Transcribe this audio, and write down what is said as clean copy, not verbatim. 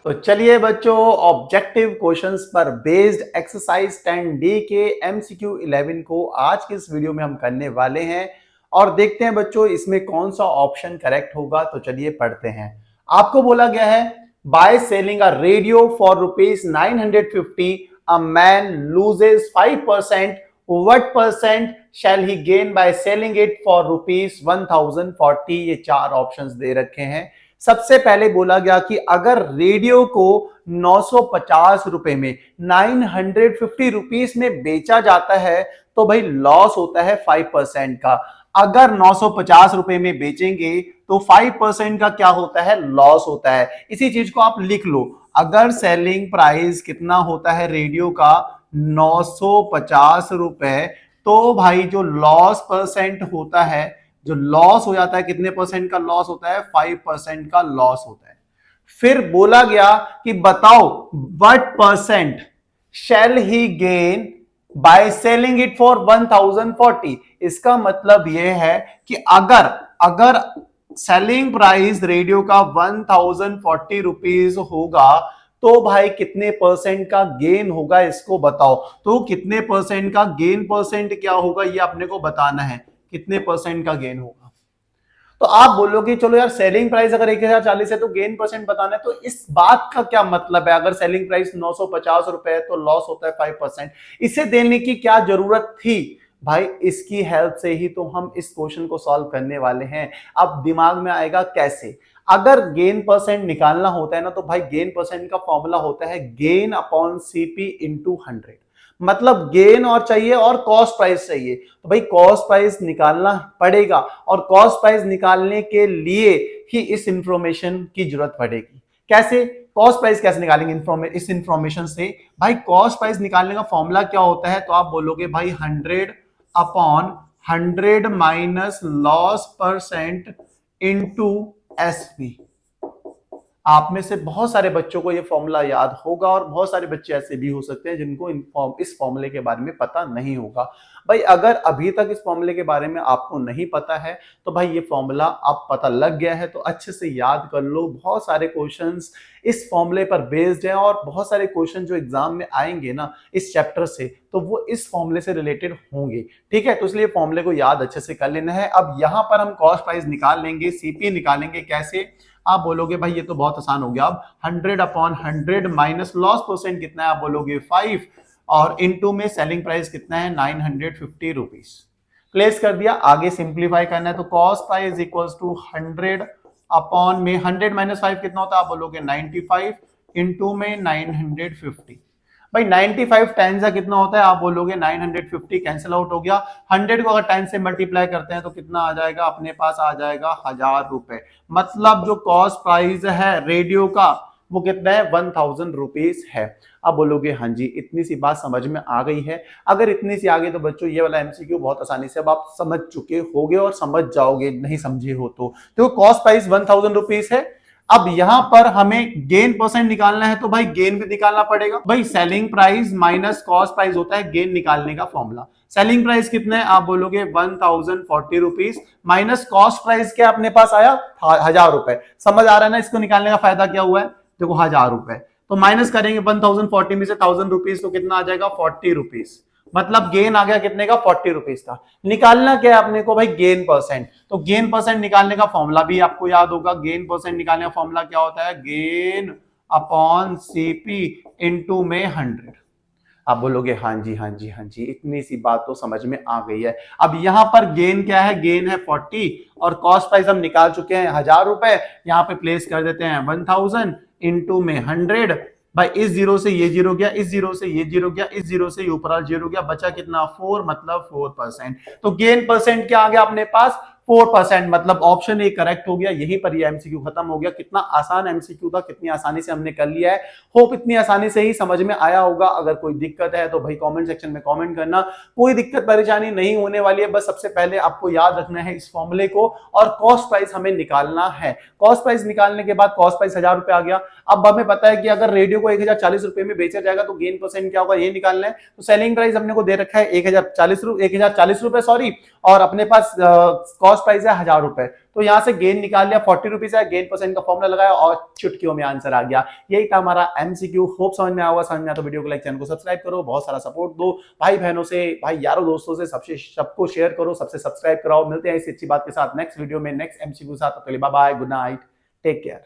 तो चलिए बच्चों, ऑब्जेक्टिव क्वेश्चंस पर बेस्ड एक्सरसाइज 10D के MCQ 11 को आज के इस वीडियो में हम करने वाले हैं और देखते हैं बच्चों इसमें कौन सा ऑप्शन करेक्ट होगा। तो चलिए पढ़ते हैं। आपको बोला गया है by selling a radio for ₹950 a man loses 5%, what percent shall he gain by selling it for ₹1040। ये चार ऑप्शंस दे रखे हैं। सबसे पहले बोला गया कि अगर रेडियो को 950 रुपए में 950 रुपीस में बेचा जाता है तो भाई लॉस होता है 5% का। अगर 950 रुपए में बेचेंगे तो 5% का क्या होता है, लॉस होता है। इसी चीज को आप लिख लो। अगर सेलिंग प्राइस कितना होता है रेडियो का 950 रुपए, तो भाई जो लॉस परसेंट होता है, जो लॉस हो जाता है, कितने परसेंट का लॉस होता है, 5% का लॉस होता है। फिर बोला गया कि बताओ what percent shall he gain by selling it for 1040। इसका मतलब यह है कि अगर सेलिंग प्राइस रेडियो का 1040 रुपीज होगा तो भाई कितने परसेंट का गेन होगा, इसको बताओ। तो कितने परसेंट का गेन, परसेंट क्या होगा ये अपने को बताना है, कितने परसेंट का गेन होगा। तो आप बोलोगे चलो यार सेलिंग प्राइस अगर 1040 है तो गेन परसेंट बताना है, तो इस बात का क्या मतलब है। अगर सेलिंग प्राइस 950 रुपए है तो लॉस होता है 5%। इसे देने की क्या जरूरत थी भाई, इसकी हेल्प से ही तो हम इस क्वेश्चन को सॉल्व करने वाले हैं। अब दिमाग में आएगा कैसे। अगर गेन परसेंट निकालना होता है ना तो भाई गेन परसेंट का फॉर्मूला होता है गेन अपॉन सीपी इंटू 100। मतलब गेन और चाहिए और कॉस्ट प्राइस चाहिए, तो भाई कॉस्ट प्राइस निकालना पड़ेगा और कॉस्ट प्राइस निकालने के लिए ही इस इंफॉर्मेशन की जरूरत पड़ेगी। कैसे कॉस्ट प्राइस कैसे निकालेंगे इस इंफॉर्मेशन से। भाई कॉस्ट प्राइस निकालने का फॉर्मूला क्या होता है, तो आप बोलोगे भाई 100 upon 100 minus loss percent into SP. आप में से बहुत सारे बच्चों को यह फॉर्मूला याद होगा और बहुत सारे बच्चे ऐसे भी हो सकते हैं जिनको इस फॉर्मूले के बारे में पता नहीं होगा। भाई अगर अभी तक इस फॉर्मूले के बारे में आपको नहीं पता है तो भाई ये फॉर्मूला आप पता लग गया है तो अच्छे से याद कर लो। बहुत सारे क्वेश्चंस इस फॉर्मूले पर बेस्ड हैं और बहुत सारे क्वेश्चन जो एग्जाम में आएंगे ना इस चैप्टर से, तो वो इस फॉर्मूले से रिलेटेड होंगे। ठीक है, तो इसलिए फॉर्मूले को याद अच्छे से कर लेना है। अब यहां पर हम कॉस्ट प्राइस निकाल लेंगे, सीपी निकालेंगे। कैसे, आप बोलोगे भाई ये तो बहुत आसान हो गया। अब 100 अपॉन 100 माइनस लॉस परसेंट कितना है, आप बोलोगे 5 और इनटू में सेलिंग प्राइस कितना है 950 रुपीस। प्लेस कर दिया, आगे सिंप्लीफाई करना है तो cost price equals to 100 upon में 100 माइनस 5 कितना होता है, आप बोलोगे 95 इनटू में 950। भाई 95 10 का कितना होता है, आप बोलोगे 950, कैंसिल आउट हो गया। 100 को अगर 10 से मल्टीप्लाई करते हैं तो कितना आ जाएगा, अपने पास आ जाएगा 1000 रुपए। मतलब जो कॉस्ट प्राइस है रेडियो का वो कितना है, 1000 रुपीज है। अब बोलोगे हाँ जी इतनी सी बात समझ में आ गई है। अगर इतनी सी आ गई तो बच्चों ये वाला एमसीक्यू बहुत आसानी से अब आप समझ चुके होगे और समझ जाओगे, नहीं समझे हो तो कॉस्ट प्राइस 1000 रुपीज है। अब यहां पर हमें गेन परसेंट निकालना है तो भाई गेन भी निकालना पड़ेगा। भाई selling price minus cost price होता है गेन निकालने का फॉर्मूला। सेलिंग प्राइस कितना है, आप बोलोगे 1040 रुपीज माइनस कॉस्ट प्राइस क्या अपने पास आया 1000 रुपए। समझ आ रहा है ना, इसको निकालने का फायदा क्या हुआ है, देखो 1000 रुपए तो माइनस करेंगे 1040 में से 1000 रुपीज तो कितना आ जाएगा 40 रुपीज। मतलब गेन आ गया कितने का, 40 रुपीज का। निकालना क्या है अपने को भाई, गेन परसेंट। तो गेन परसेंट निकालने का फॉर्मूला भी आपको याद होगा। गेन परसेंट निकालने का फॉर्मूला क्या होता है, गेन अपॉन सीपी इनटू में 100। आप बोलोगे हाँ जी हाँ जी हाँ जी, इतनी सी बात तो समझ में आ गई है। अब यहां पर गेन क्या है, गेन है 40 और कॉस्ट प्राइस हम निकाल चुके हैं 1000 रुपए। यहां पे प्लेस कर देते हैं 1000 इनटू में 100। भाई इस जीरो से ये जीरो गया, इस जीरो से ये जीरो गया, इस जीरो से ये ऊपर जीरो गया, बचा कितना 4, मतलब 4%। तो गेन परसेंट क्या आ गया अपने पास 4%। मतलब ऑप्शन ए करेक्ट हो गया। यहीं पर ये एमसीक्यू खत्म हो गया। कितना आसान एमसीक्यू था, कितनी आसानी से हमने कर लिया है। होप इतनी आसानी से ही समझ में आया होगा। अगर कोई दिक्कत है तो भाई कमेंट सेक्शन में कमेंट करना। कोई दिक्कत परेशानी नहीं होने वाली है। बस सबसे पहले आपको याद रखना है इस फॉर्मूले को और कॉस्ट प्राइस हमें निकालना है। कॉस्ट प्राइस निकालने के बाद कॉस्ट प्राइस 1000 रुपए आ गया। अब हमें पता है कि अगर रेडियो को 1040 रुपए में बेचा जाएगा तो गेन परसेंट क्या होगा ये निकालना है। तो सेलिंग प्राइस हमने को दे रखा है 1040 रुपए सॉरी, और अपने पास कॉस्ट कॉस्ट प्राइस है 1000 रुपए, तो यहाँ से गेन निकाल लिया 40 रुपीज है, गेन परसेंट का फॉर्मुला लगाया और चुटकियों में आंसर आ गया। यही था हमारा एमसीक्यू। होप समझ में आया। समझ में आया तो वीडियो को लाइक, चैनल को सब्सक्राइब करो, बहुत सारा सपोर्ट दो भाई बहनों से, भाई यारों दोस्तों से, सबको शेयर करो, सबसे सब्सक्राइब कराओ। मिलते हैं इसी अच्छी बात के साथ नेक्स्ट वीडियो में, नेक्स्ट एमसीक्यू के साथ। Bye bye, good night, take care.